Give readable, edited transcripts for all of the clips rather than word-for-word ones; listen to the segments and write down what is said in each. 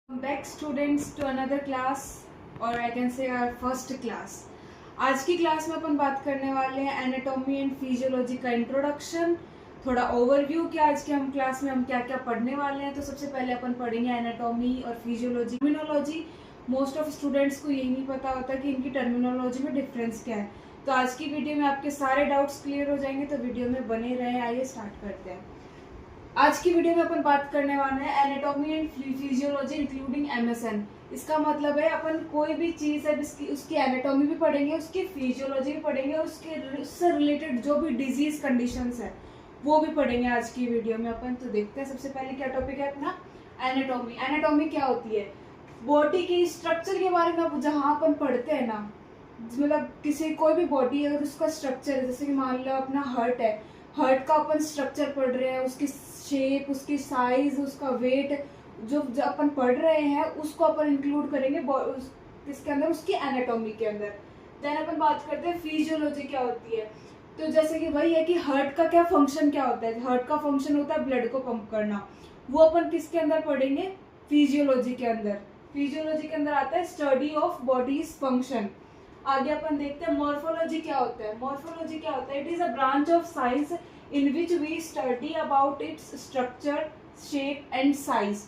Back students to another class और I can say our first class. आज की class में अपन बात करने वाले हैं एनाटॉमी एंड फिजियोलॉजी का इंट्रोडक्शन, थोड़ा ओवरव्यू कि आज के हम क्लास में हम क्या क्या पढ़ने वाले हैं। तो सबसे पहले अपन पढ़ेंगे एनाटॉमी और physiology. Terminology most of students को यही नहीं पता होता कि इनकी टर्मिनोलॉजी में डिफरेंस क्या है। तो आज की वीडियो में आपके सारे डाउट्स क्लियर हो जाएंगे, तो वीडियो में बने रहें। आइए स्टार्ट करते हैं। आज की वीडियो में अपन बात करने वाले हैं anatomy and physiology including MSN. इसका मतलब है अपन कोई भी चीज़ है उसकी एनाटॉमी भी पढ़ेंगे, उसकी फिजियोलॉजी भी पढ़ेंगे और उससे रिलेटेड जो भी डिजीज कंडीशंस है वो भी पढ़ेंगे आज की वीडियो में अपन। तो देखते हैं सबसे पहले क्या टॉपिक है अपना, एनाटॉमी। एनाटॉमी क्या होती है? बॉडी की स्ट्रक्चर के बारे में जहाँ अपन पढ़ते हैं ना, मतलब किसी कोई भी बॉडी है और उसका स्ट्रक्चर, जैसे कि मान लो अपना हार्ट है, हार्ट का अपन स्ट्रक्चर पढ़ रहे हैं, उसकी शेप, उसकी साइज, उसका वेट जो अपन पढ़ रहे हैं उसको अपन इंक्लूड करेंगे इसके अंदर, उसकी एनाटॉमी के अंदर। देन अपन बात करते हैं फिजियोलॉजी क्या होती है। तो जैसे कि वही है कि हार्ट का क्या फंक्शन क्या होता है। हार्ट का फंक्शन होता है ब्लड को पंप करना, वो अपन किसके अंदर पढ़ेंगे? फिजियोलॉजी के अंदर। फिजियोलॉजी के अंदर आता है स्टडी ऑफ बॉडीज फंक्शन। आगे अपन देखते हैं मॉर्फोलॉजी क्या होता है। मॉर्फोलॉजी क्या होता है? It is a branch of science in which we study about its structure, shape and size।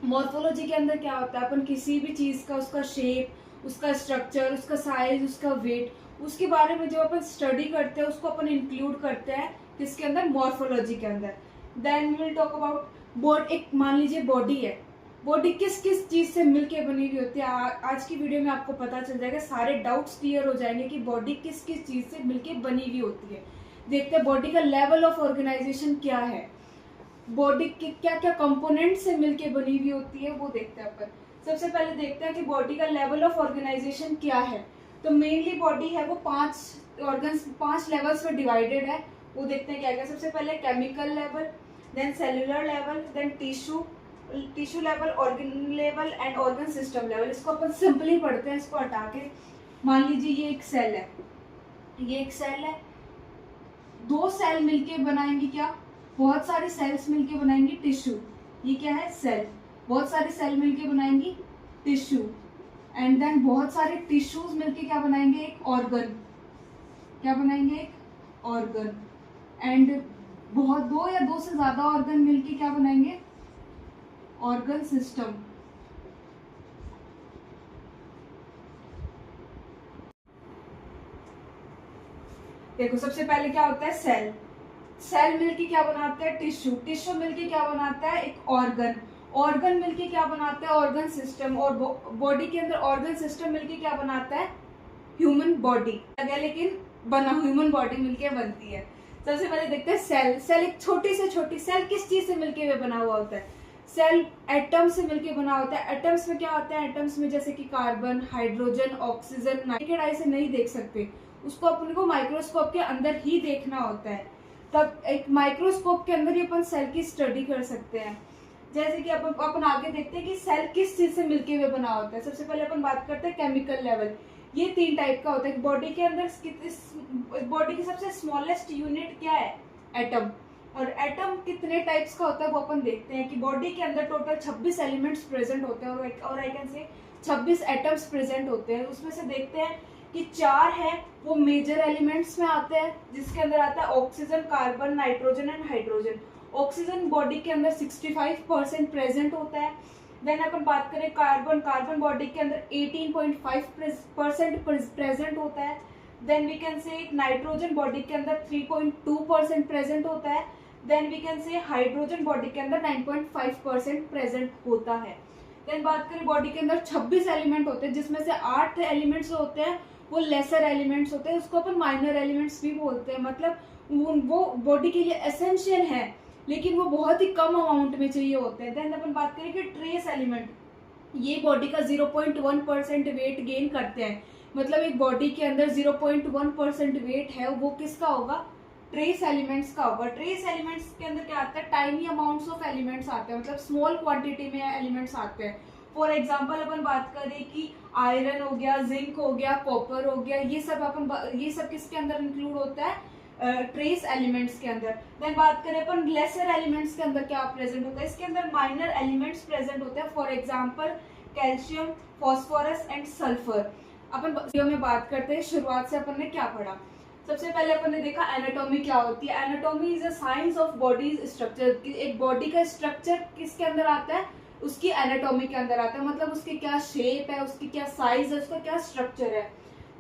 Morphology के अंदर क्या होता है? अपन किसी भी चीज का उसका शेप, उसका स्ट्रक्चर, उसका साइज, उसका वेट, उसके बारे में जो अपन स्टडी करते हैं उसको अपन इंक्लूड करते हैं किसके अंदर? मॉर्फोलॉजी के अंदर। Then we will talk about एक मान लीजिए बॉडी है, बॉडी किस किस चीज से मिलके बनी हुई होती है। आज की वीडियो में आपको पता चल जाएगा, सारे डाउट्स क्लियर हो जाएंगे कि बॉडी किस किस चीज से मिलके बनी हुई होती है। देखते हैं बॉडी का लेवल ऑफ ऑर्गेनाइजेशन क्या है, बॉडी के क्या क्या कंपोनेंट से मिलके बनी हुई होती है वो देखते हैं अपन। सबसे पहले देखते हैं कि बॉडी का लेवल ऑफ ऑर्गेनाइजेशन क्या है। तो मेनली बॉडी है वो 5 लेवल्स में डिवाइडेड है। वो देखते हैं क्या क्या। सबसे पहले chemical level, then cellular level, then tissue level, organ level and organ system level. इसको अपन सिंपली पढ़ते हैं, इसको हटा के। मान लीजिए ये एक सेल है, ये एक सेल है, 2 सेल मिलके बनाएंगे क्या? बहुत सारी सेल्स मिलके बनाएंगी टिश्यू। ये क्या है? सेल। बहुत सारी सेल मिलके बनाएंगी टिश्यू। एंड देन बहुत सारे टिश्यूज मिलके क्या बनाएंगे? एक ऑर्गन। क्या बनाएंगे? एक ऑर्गन। एंड बहुत 2 या 2 से ज्यादा ऑर्गन मिलके क्या बनाएंगे? Organ system. देखो सबसे पहले क्या होता है? सेल। सेल मिलके क्या बनाता है? टिश्यू। टिश्यू मिलके क्या बनाता है? एक ऑर्गन। ऑर्गन मिलके क्या बनाता है? Organ system. और बॉडी के अंदर ऑर्गन सिस्टम मिलके क्या बनाता है? Human body. लेकिन ह्यूमन बॉडी मिलके बनती है। सबसे पहले देखते हैं सेल। सेल एक छोटी से छोटी सेल किस चीज से मिलके बना हुआ होता है? सेल एटम से मिलके बना होता है। एटम्स में क्या होता है? एटम्स में जैसे कि कार्बन, हाइड्रोजन, ऑक्सीजन। नाइकेड आई से नहीं देख सकते, उसको अपन को माइक्रोस्कोप के अंदर ही देखना होता है। तब एक माइक्रोस्कोप के अंदर ही अपन सेल की स्टडी कर सकते हैं। जैसे कि अपन आगे देखते हैं कि सेल किस चीज से मिलके हुए बना होता है। सबसे पहले अपन बात करते हैं केमिकल लेवल। ये 3 टाइप का होता है। बॉडी के अंदर बॉडी की सबसे स्मॉलेस्ट यूनिट क्या है? एटम। और एटम कितने टाइप्स का होता है वो अपन देखते हैं कि बॉडी के अंदर टोटल 26 एलिमेंट्स प्रेजेंट होते हैं और आई कैन से 26 एटम्स प्रेजेंट होते हैं। उसमें से देखते हैं कि 4 है वो मेजर एलिमेंट्स में आते हैं, जिसके अंदर आता है oxygen, carbon, nitrogen and hydrogen. Oxygen body के अंदर 65% प्रेजेंट होता है। देन अपन बात करें कार्बन, कार्बन बॉडी के अंदर 18.5% प्रेजेंट होता है। Then we can say nitrogen body के अंदर 3.2% प्रेजेंट होता है। Then we can say hydrogen body के अंदर 9.5% प्रेजेंट होता है। देन बात करें बॉडी के अंदर 26 एलिमेंट होते हैं, जिसमें से 8 एलिमेंट्स होते हैं वो लेसर एलिमेंट्स होते हैं, उसको अपन माइनर एलिमेंट्स भी बोलते हैं। मतलब वो बॉडी के लिए एसेंशियल है लेकिन वो बहुत ही कम अमाउंट में चाहिए होते हैं। देन अपन बात करें कि ट्रेस एलिमेंट, ये बॉडी का 0.1% वेट गेन करते हैं। मतलब एक बॉडी के अंदर 0.1% वेट है वो किसका होगा? ट्रेस एलिमेंट्स का होगा। ट्रेस एलिमेंट्स के अंदर क्या आता है? टाइनी अमाउंट्स ऑफ एलिमेंट्स आते हैं, मतलब स्मॉल क्वांटिटी में एलिमेंट्स आते हैं। फॉर एग्जाम्पल अपन बात करें कि आयरन हो गया, जिंक हो गया, कॉपर हो गया, ये सब किसके अंदर इंक्लूड होता है? ट्रेस एलिमेंट्स के अंदर। देन बात करें अपन लेसर एलिमेंट्स के अंदर क्या प्रेजेंट होता है, इसके अंदर माइनर एलिमेंट्स प्रेजेंट होते हैं, for example calcium, phosphorus and sulphur. Upon video में बात करते हैं, शुरुआत से अपन ने क्या पढ़ा। सबसे पहले अपन ने देखा एनाटॉमी क्या होती है। Anatomy is a science of bodies structure. एक बॉडी का स्ट्रक्चर किसके अंदर आता है, उसकी एनाटॉमी के अंदर आता है, मतलब उसकी क्या शेप है, उसकी क्या साइज है, उसका क्या स्ट्रक्चर है।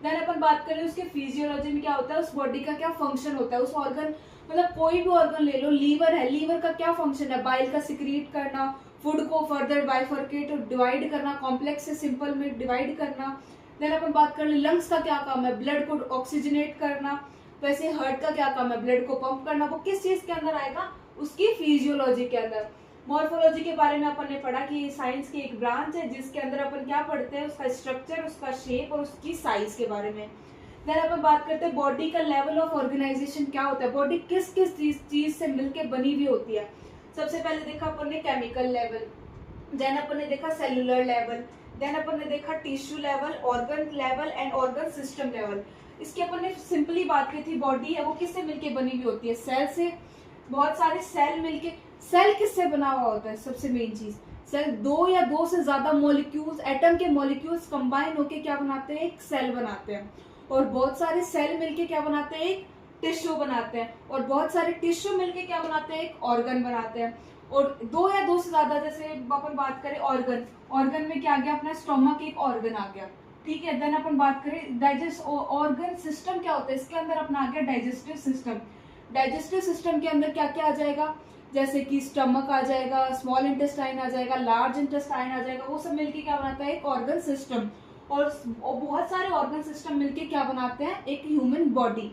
देन अपन बात करें उसके फिजियोलॉजी में क्या होता है, उस बॉडी का क्या फंक्शन होता है, उस ऑर्गन, मतलब कोई भी ऑर्गन ले लो, लीवर है, लीवर का क्या फंक्शन है, बाइल का सिक्रीट करना, फूड को फर्दर बाइफर्केट और डिवाइड करना, कॉम्प्लेक्स से सिंपल में डिवाइड करना। देन अपन बात कर ले लंग्स का क्या काम है, ब्लड को ऑक्सीजनेट करना। वैसे हार्ट का क्या काम है, ब्लड को पंप करना। वो किस चीज के अंदर आएगा, उसकी फिजियोलॉजी के अंदर। मॉर्फोलॉजी के बारे में अपन ने पढ़ा कि साइंस की एक ब्रांच है जिसके अंदर अपन क्या पढ़ते हैं, उसका स्ट्रक्चर, उसका शेप और उसकी साइज के बारे में। देन अपन बात करते हैं बॉडी का लेवल ऑफ ऑर्गेनाइजेशन क्या होता है, बॉडी किस किस चीज से मिलकर बनी हुई होती है। सबसे पहले देखा अपन ने केमिकल लेवल, देन अपन ने देखा सेलुलर लेवल, देन अपन ने देखा tissue level, organ level and organ system level. इसकी अपन ने सिंपली बात की थी, बॉडी है वो किससे मिलके बनी हुई होती है, सेल से। बहुत सारे सेल मिलके, सेल किससे बना हुआ होता है, सबसे मेन चीज सेल दो या दो से ज्यादा मॉलिक्यूल्स, एटम के मॉलिक्यूल्स कंबाइन होके क्या बनाते हैं, एक सेल बनाते हैं। और बहुत सारे सेल मिलके क्या बनाते हैं, एक टिश्यू बनाते हैं। और बहुत सारे टिश्यू मिलके क्या बनाते हैं, एक ऑर्गन बनाते हैं। और दो या दो से ज्यादा, जैसे अपन बात करें ऑर्गन, ऑर्गन में क्या आ गया, अपना स्टोमक एक ऑर्गन आ गया, ठीक है। देन अपन बात करें डाइजेस्ट ऑर्गन सिस्टम क्या होता है, इसके अंदर अपना आ गया डाइजेस्टिव सिस्टम। डाइजेस्टिव सिस्टम के अंदर क्या क्या आ जाएगा, जैसे कि स्टमक आ जाएगा, स्मॉल इंटेस्टाइन आ जाएगा, लार्ज इंटेस्टाइन आ जाएगा। वो सब मिलके क्या बनाता है, एक ऑर्गन सिस्टम। और बहुत सारे ऑर्गन सिस्टम मिलके क्या बनाते हैं, एक ह्यूमन बॉडी।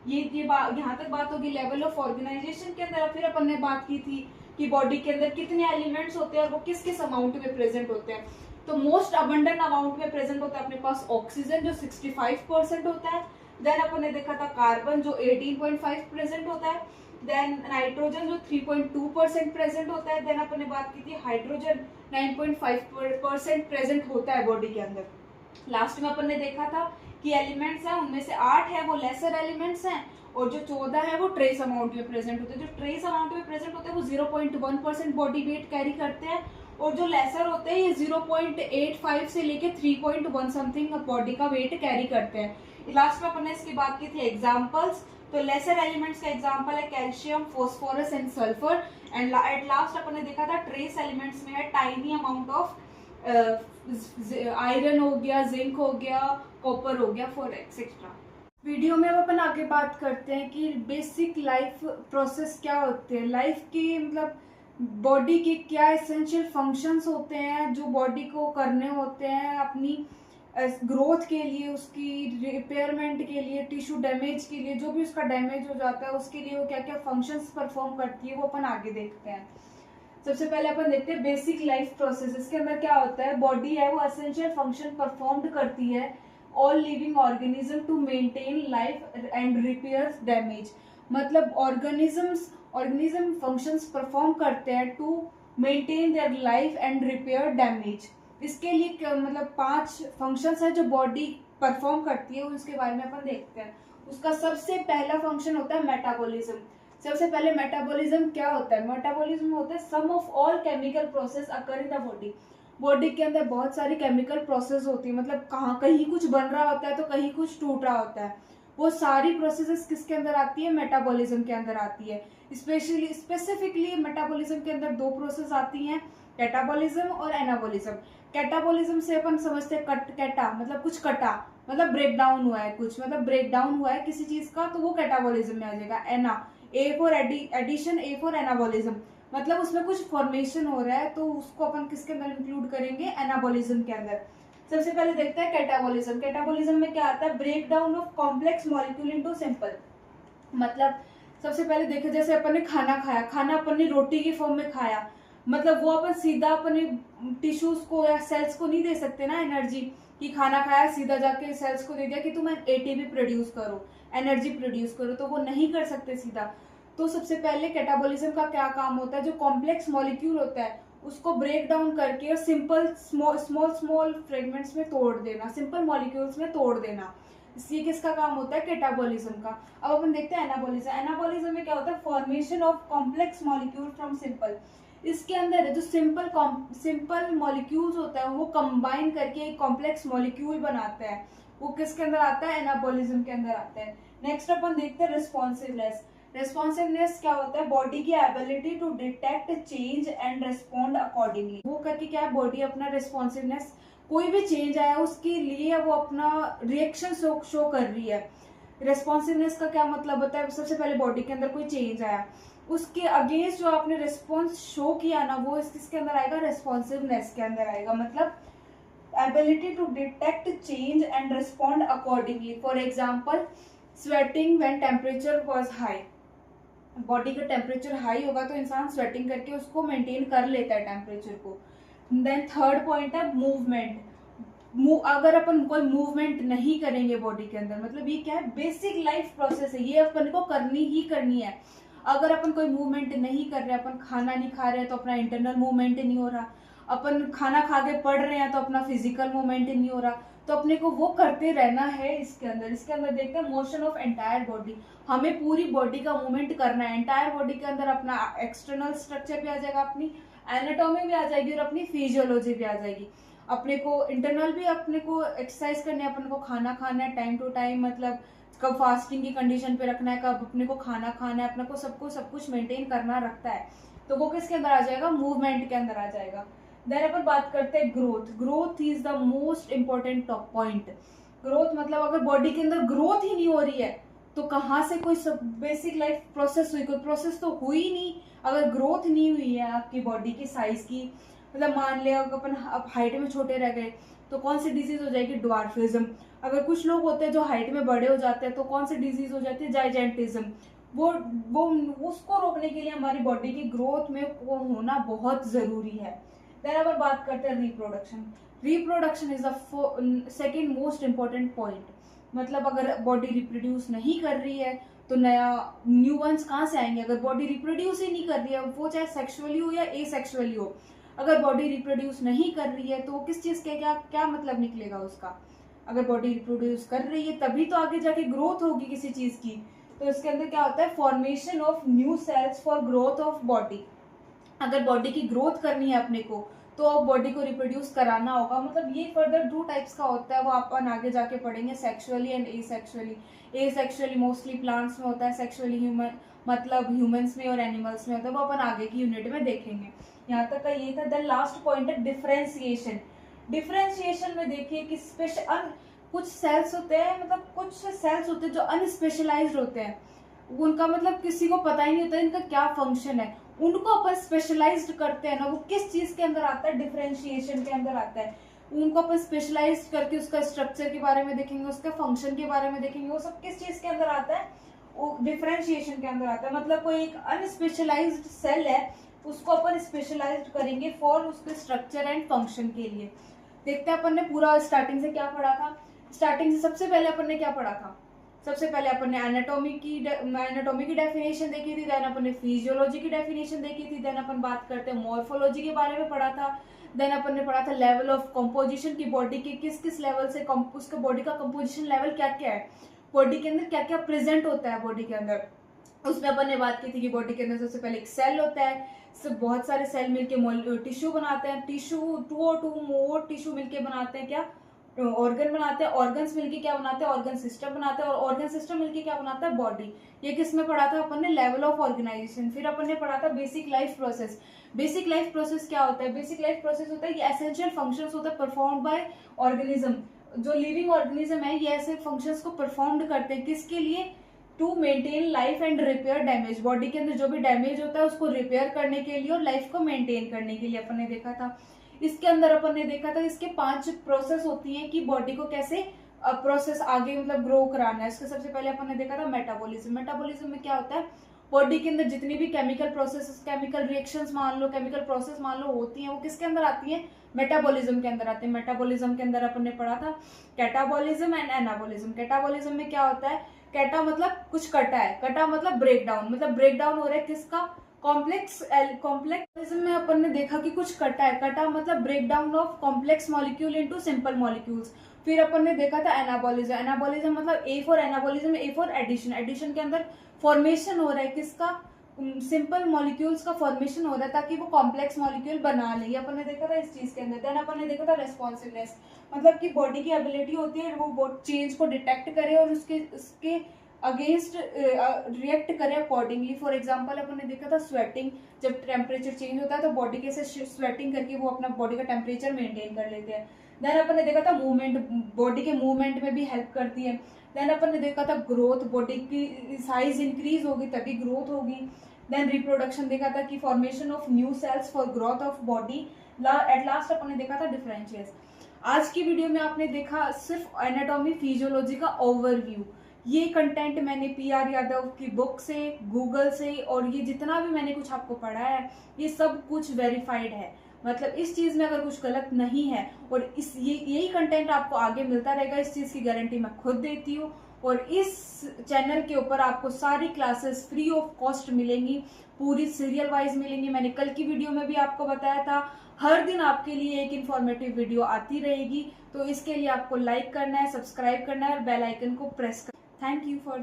ये यहाँ तक बात होगी लेवल ऑफ ऑर्गेनाइजेशन के अंदर। फिर अपन ने बात की थी कि बॉडी के अंदर कितने एलिमेंट्स होते हैं और वो किस किस अमाउंट में प्रेजेंट होते हैं। तो मोस्ट अबंडेंट अमाउंट में प्रेजेंट होता है अपने पास ऑक्सीजन जो 65% होता है। देन अपन ने देखा था कार्बन जो 18.5 प्रेजेंट होता है। देन नाइट्रोजन जो 3.2% प्रेजेंट होता है। देन अपन ने बात की थी हाइड्रोजन 9.5% प्रेजेंट होता है बॉडी के अंदर। लास्ट में अपन ने देखा था कि एलिमेंट्स हैं, उनमें से 8 है वो लेसर एलिमेंट्स हैं और जो 14 है वो ट्रेस अमाउंट में प्रेजेंट होते हैं। जो ट्रेस अमाउंट में प्रेजेंट होते हैं वो 0.1% बॉडी वेट कैरी करते हैं और जो लेसर होते हैं ये 0.85 से लेके 3.1 समथिंग बॉडी का वेट कैरी करते हैं। लास्ट में अपन ने इसकी बात की थी एग्जाम्पल्स। तो लेसर एलिमेंट्स का एग्जाम्पल है calcium, phosphorus and sulphur. And at last अपन ने देखा था ट्रेस एलिमेंट्स में है टाइनी अमाउंट ऑफ आयरन हो गया, जिंक हो गया, कॉपर हो गया, फॉर एक्सेट्रा। वीडियो में अब अपन आगे बात करते हैं कि बेसिक लाइफ प्रोसेस क्या होते हैं, लाइफ की मतलब बॉडी के क्या एसेंशियल फंक्शंस होते हैं जो बॉडी को करने होते हैं अपनी ग्रोथ के लिए, उसकी रिपेयरमेंट के लिए, टिश्यू डैमेज के लिए, जो भी उसका डैमेज हो जाता है उसके लिए वो क्या क्या फंक्शंस परफॉर्म करती है वो अपन आगे देखते हैं। सबसे पहले अपन देखते हैं बेसिक लाइफ प्रोसेस। इसके अंदर क्या होता है, बॉडी है वो एसेंशियल फंक्शन परफॉर्म करती है all living organism to maintain life and repair damage. मतलब ऑर्गेनिज्म फंक्शंस परफॉर्म करते हैं to maintain their life and repair damage. इसके लिए मतलब 5 फंक्शंस है जो बॉडी परफॉर्म करती है, उसके बारे में अपन देखते हैं। उसका सबसे पहला फंक्शन होता है मेटाबॉलिज्म। सबसे पहले मेटाबॉलिज्म क्या होता है, मेटाबॉलिज्म होता है sum of all chemical process occur in the body. Body के अंदर बहुत सारी केमिकल प्रोसेस होती है, मतलब कहीं कुछ बन रहा होता है तो कहीं कुछ टूट रहा होता है। वो सारी प्रोसेसेस किसके अंदर आती है, मेटाबॉलिज्म के अंदर आती है। स्पेसिफिकली मेटाबॉलिज्म के अंदर 2 प्रोसेस आती हैं, कैटाबॉलिज्म और एनाबॉलिज्म। कैटाबॉलिज्म से अपन समझते हैं कैटा मतलब कुछ कटा, मतलब ब्रेक डाउन हुआ है कुछ, मतलब ब्रेक डाउन हुआ है किसी चीज का, तो वो कैटाबॉलिज्म में आ जाएगा। एना, A for addition, A for anabolism, मतलब उसमें कुछ फॉर्मेशन हो रहा है तो उसको अपन किसके अंदर इंक्लूड करेंगे, एनाबॉलिज्म के अंदर। सबसे पहले देखते हैं कैटाबॉलिज्म। कैटाबॉलिज्म में क्या आता है, break down of complex molecule into simple. मतलब सबसे पहले देखो जैसे अपन ने खाना खाया, खाना अपन ने रोटी की फॉर्म में खाया, मतलब वो अपन सीधा अपने टिश्यूज को या सेल्स को नहीं दे सकते ना एनर्जी, कि खाना खाया सीधा जाके सेल्स को दे दिया कि तुम एटीपी प्रोड्यूस करो, एनर्जी प्रोड्यूस करो, तो वो नहीं कर सकते सीधा। तो सबसे पहले कैटाबॉलिज्म का क्या काम होता है, जो कॉम्प्लेक्स मॉलिक्यूल होता है उसको ब्रेक डाउन करके और सिंपल स्मॉल फ्रेगमेंट्स में तोड़ देना, सिंपल मॉलिक्यूल्स में तोड़ देना। ये किसका काम होता है, कैटाबॉलिज्म का। अब अपन देखते हैं एनाबॉलिज्म। एनाबॉलिज्म में क्या होता है, formation of complex molecule from simple. इसके अंदर जो सिंपल मॉलिक्यूल्स होता है वो कंबाइन करके एक कॉम्प्लेक्स मॉलिक्यूल बनाता है, वो किसके अंदर आता है, एनाबॉलिज्म के अंदर आता है। नेक्स्ट अपन देखते हैं रिस्पॉन्सिवनेस। रिस्पॉन्सिवनेस क्या होता है, बॉडी की ability to detect change and respond accordingly. वो करके क्या है, बॉडी अपना रिस्पॉन्सिवनेस, कोई भी चेंज आया उसके लिए वो अपना रिएक्शन शो कर रही है। रिस्पॉन्सिवनेस का क्या मतलब होता है, सबसे पहले बॉडी के अंदर कोई चेंज आया, उसके अगेंस्ट जो आपने रिस्पॉन्स शो किया ना, वो किसके अंदर आएगा, रिस्पॉन्सिवनेस के अंदर आएगा। मतलब ability to detect change and respond accordingly. For example sweating when temperature was high, body का टेम्परेचर हाई होगा तो इंसान स्वेटिंग करके उसको मेंटेन कर लेता है टेम्परेचर को। देन थर्ड पॉइंट है मूवमेंट। अगर अपन कोई मूवमेंट नहीं करेंगे बॉडी के अंदर, मतलब ये क्या है, बेसिक लाइफ प्रोसेस है, ये अपन को करनी ही करनी है। अगर अपन कोई मूवमेंट नहीं कर रहे, अपन खाना नहीं खा रहे हैं तो अपना इंटरनल मूवमेंट नहीं हो रहा, अपन खाना खा के पढ़ रहे हैं तो अपना फिजिकल मूवमेंट नहीं हो रहा, तो अपने को वो करते रहना है। इसके अंदर देखते हैं मोशन ऑफ एंटायर बॉडी। हमें पूरी बॉडी का मूवमेंट करना है, एंटायर बॉडी के अंदर अपना एक्सटर्नल स्ट्रक्चर भी आ जाएगा, अपनी एनाटॉमी भी आ जाएगी और अपनी फिजियोलॉजी भी आ जाएगी। अपने को इंटरनल भी अपने को एक्सरसाइज करनी है, अपने को खाना खाना है टाइम टू टाइम, मतलब कब फास्टिंग की कंडीशन पे रखना है, कब अपने को खाना खाना है, अपने को सब कुछ मेंटेन करना रखता है, तो वो किसके अंदर आ जाएगा, मूवमेंट के अंदर आ जाएगा। देन अपन बात करते हैं growth. Growth is the most important top point. Growth मतलब अगर बॉडी के अंदर ग्रोथ ही नहीं हो रही है तो कहाँ से कोई सब बेसिक लाइफ प्रोसेस हुई, कोई प्रोसेस तो हुई ही नहीं। अगर ग्रोथ नहीं हुई है आपकी बॉडी की साइज की, मतलब मान लिया अपन अब हाइट में छोटे रह गए तो कौन सी डिजीज हो जाएगी, ड्वार्फिज्म। अगर कुछ लोग होते हैं जो हाइट में बड़े हो जाते हैं तो कौन सी डिजीज हो जाती है, जाइजेंटिज्म। वो उसको रोकने के लिए हमारी बॉडी की ग्रोथ में वो होना बहुत जरूरी है। देन अपन बात करते हैं reproduction. Reproduction is the second most important point. मतलब अगर बॉडी रिप्रोड्यूस नहीं कर रही है तो नया न्यू वंस कहाँ से आएंगे। अगर बॉडी रिप्रोड्यूस ही नहीं कर रही है, वो चाहे सेक्सुअली हो या एसेक्सुअली हो, अगर बॉडी रिप्रोड्यूस नहीं कर रही है तो वो किस चीज के क्या मतलब निकलेगा उसका। अगर बॉडी रिप्रोड्यूस कर रही है तभी तो आगे जाके ग्रोथ होगी किसी चीज की। तो इसके अंदर क्या होता है, formation of new cells for growth of body. अगर बॉडी की ग्रोथ करनी है अपने को तो बॉडी को रिप्रोड्यूस कराना होगा। मतलब ये फर्दर दो टाइप्स का होता है, वो अपन आगे जाके पढ़ेंगे, sexually and asexually. Asexually mostly plants में होता है, सेक्सुअली ह्यूमन मतलब ह्यूमंस में और एनिमल्स में होता है, वो अपन आगे की यूनिट में देखेंगे। यहाँ तक का ये था। देन लास्ट पॉइंट है डिफरेंशिएशन। डिफरेंशिएशन में देखिए कि कुछ सेल्स होते हैं, मतलब कुछ सेल्स होते हैं जो अनस्पेशलाइज्ड होते हैं, उनका मतलब किसी को पता ही नहीं होता इनका क्या फंक्शन है, उनको अपन स्पेशलाइज्ड करते हैं ना, वो किस चीज के अंदर आता है, डिफरेंशिएशन के अंदर आता है। उनको अपन स्पेशलाइज्ड करके उसका स्ट्रक्चर के बारे में देखेंगे, उसका फंक्शन के बारे में देखेंगे, वो सब किस चीज के अंदर आता है, वो डिफरेंशिएशन के अंदर आता है। मतलब कोई एक अनस्पेशलाइज्ड सेल है उसको अपन स्पेशलाइज्ड करेंगे फॉर उसके स्ट्रक्चर एंड फंक्शन के लिए। देखते हैं अपन ने पूरा स्टार्टिंग से क्या पढ़ा था। स्टार्टिंग से सबसे पहले अपन ने क्या पढ़ा था, सबसे पहले अपन ने एनाटॉमी की डेफिनेशन देखी थी, देन अपन ने फिजियोलॉजी की डेफिनेशन देखी थी, देन अपन बात करते हैं मॉर्फोलॉजी के बारे में पढ़ा था, देन अपन ने पढ़ा था लेवल ऑफ कंपोजिशन की, बॉडी के किस किस लेवल से उसका बॉडी का कंपोजिशन लेवल क्या क्या है, बॉडी के अंदर क्या क्या प्रेजेंट होता है बॉडी के अंदर। उसमें अपन ने बात की थी कि बॉडी के अंदर सबसे पहले एक सेल होता है, सब बहुत सारे सेल मिलके टिश्यू बनाते हैं, टिश्यू टू मोर टिश्यू मिलके बनाते हैं क्या, ऑर्गन बनाते हैं, ऑर्गन्स मिलके क्या बनाते हैं, ऑर्गन सिस्टम बनाते हैं, और ऑर्गन सिस्टम मिलके क्या बनाता है, बॉडी। ये किस में पढ़ा था अपन ने, लेवल ऑफ ऑर्गेनाइजेशन। फिर अपन ने पढ़ा था basic life process. Basic life process क्या होता है, बेसिक लाइफ प्रोसेस होता है कि एसेंशियल फंक्शंस होता है परफॉर्म बाय ऑर्गेनिज्म। जो लिविंग ऑर्गेनिज्म है ये ऐसे फंक्शंस को परफॉर्म करते हैं, किसके लिए, to maintain life and repair damage. Body के अंदर जो भी डैमेज होता है उसको रिपेयर करने के लिए और लाइफ को मेंटेन करने के लिए अपन ने देखा था। इसके अंदर अपन ने देखा था इसके 5 प्रोसेस होती हैं कि बॉडी को कैसे प्रोसेस आगे मतलब ग्रो कराना है। इसके सबसे पहले अपन ने देखा था मेटाबॉलिज्म। मेटाबॉलिज्म में क्या होता है, बॉडी के अंदर जितनी भी केमिकल प्रोसेस, केमिकल रिएक्शंस मान लो, केमिकल प्रोसेस मान लो होती हैं, वो किसके अंदर आती हैं, मेटाबॉलिज्म के अंदर आते हैं। मेटाबॉलिज्म के अंदर अपन ने पढ़ा था कैटाबॉलिज्म एंड एनाबॉलिज्म। कैटाबॉलिज्म में क्या होता है, कैटा मतलब कुछ कटा है, कटा मतलब ब्रेक डाउन, मतलब ब्रेक डाउन हो रहा है किसका, कॉम्प्लेक्स में अपन ने देखा कि कुछ कटा है, कटा मतलब break down of complex molecule into simple molecules. फिर अपन ने देखा था एनाबॉलिज्म, एनाबॉलिज्म मतलब A for anabolism, A for addition, addition के अंदर फॉर्मेशन हो रहा है किसका, सिंपल मॉलिक्यूल्स का फॉर्मेशन हो रहा है ताकि वो कॉम्प्लेक्स मॉलिक्यूल बना ले, अपन ने देखा था इस चीज के अंदर। देन अपन ने देखा था रेस्पॉन्सिवनेस, मतलब कि बॉडी की एबिलिटी होती है वो चेंज को डिटेक्ट करे और उसके अगेंस्ट रिएक्ट करे अकॉर्डिंगली। फॉर एग्जांपल अपन ने देखा था स्वेटिंग, जब टेम्परेचर चेंज होता है तो बॉडी के से स्वेटिंग करके वो अपना बॉडी का टेम्परेचर मेंटेन कर लेते हैं। देन अपन ने देखा था मूवमेंट, बॉडी के मूवमेंट में भी हेल्प करती है। देन अपन ने देखा था ग्रोथ, बॉडी की साइज इंक्रीज होगी तभी ग्रोथ होगी। देन रिप्रोडक्शन देखा था कि formation of new cells for growth of body. At last अपन ने देखा था डिफरेंशिएट्स। आज की वीडियो में आपने देखा सिर्फ एनाटॉमी फिजियोलॉजी का ओवरव्यू। ये कंटेंट मैंने PR यादव की बुक से, गूगल से, और ये जितना भी मैंने कुछ आपको पढ़ा है ये सब कुछ वेरीफाइड है, मतलब इस चीज में अगर कुछ गलत नहीं है। और इस यही कंटेंट आपको आगे मिलता रहेगा, इस चीज की गारंटी मैं खुद देती हूँ। और इस चैनल के ऊपर आपको सारी क्लासेस फ्री ऑफ कॉस्ट मिलेंगी, पूरी सीरियल वाइज मिलेंगी। मैंने कल की वीडियो में भी आपको बताया था हर दिन आपके लिए एक इन्फॉर्मेटिव वीडियो आती रहेगी। तो इसके लिए आपको लाइक करना है, सब्सक्राइब करना है और बेल आइकन को प्रेस करना है। Thank you for